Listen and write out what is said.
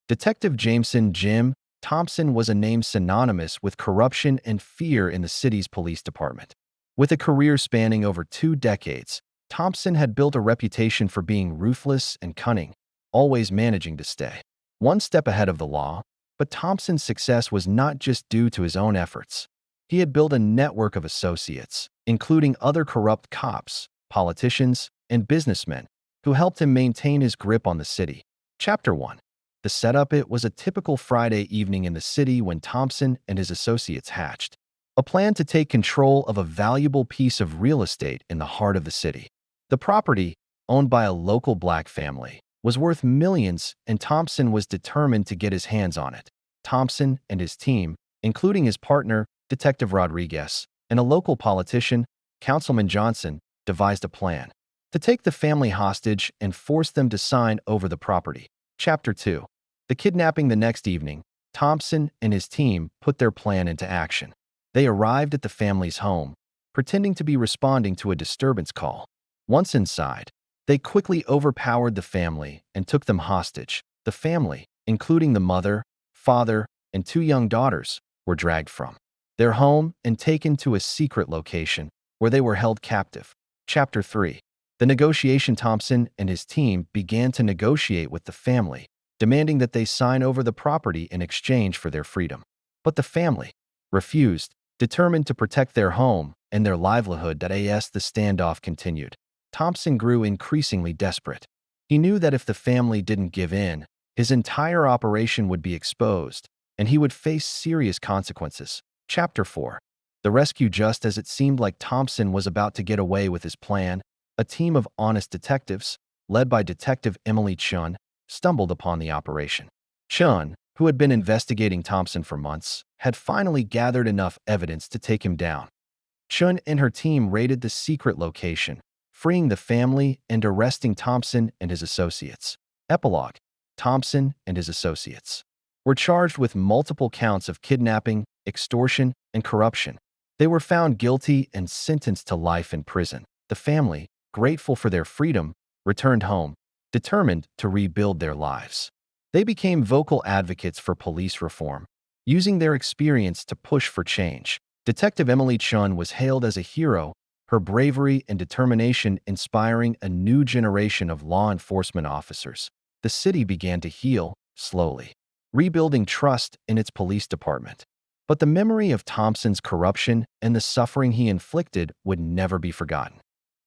Detective Jameson Jim Thompson was a name synonymous with corruption and fear in the city's police department. With a career spanning over 2 decades, Thompson had built a reputation for being ruthless and cunning, always managing to stay one step ahead of the law. But Thompson's success was not just due to his own efforts. He had built a network of associates, including other corrupt cops, politicians, and businessmen, who helped him maintain his grip on the city. Chapter 1. The setup. It was a typical Friday evening in the city when Thompson and his associates hatched a plan to take control of a valuable piece of real estate in the heart of the city. The property, owned by a local black family, was worth millions, and Thompson was determined to get his hands on it. Thompson and his team, including his partner, Detective Rodriguez, and a local politician, Councilman Johnson, devised a plan to take the family hostage and force them to sign over the property. Chapter 2. The kidnapping. The next evening, Thompson and his team put their plan into action. They arrived at the family's home, pretending to be responding to a disturbance call. Once inside, they quickly overpowered the family and took them hostage. The family, including the mother, father, and 2 young daughters, were dragged from their home and taken to a secret location where they were held captive. Chapter 3. The negotiation. Thompson and his team began to negotiate with the family, demanding that they sign over the property in exchange for their freedom. But the family refused, determined to protect their home and their livelihood. As the standoff continued, Thompson grew increasingly desperate. He knew that if the family didn't give in, his entire operation would be exposed, and he would face serious consequences. Chapter 4. The rescue. Just as it seemed like Thompson was about to get away with his plan, a team of honest detectives, led by Detective Emily Chun, stumbled upon the operation. Chun, who had been investigating Thompson for months, had finally gathered enough evidence to take him down. Chun and her team raided the secret location, freeing the family and arresting Thompson and his associates. Epilogue. Thompson and his associates were charged with multiple counts of kidnapping, extortion, and corruption. They were found guilty and sentenced to life in prison. The family, grateful for their freedom, returned home, determined to rebuild their lives. They became vocal advocates for police reform, using their experience to push for change. Detective Emily Chun was hailed as a hero, her bravery and determination inspiring a new generation of law enforcement officers. The city began to heal, slowly, rebuilding trust in its police department. But the memory of Thompson's corruption and the suffering he inflicted would never be forgotten.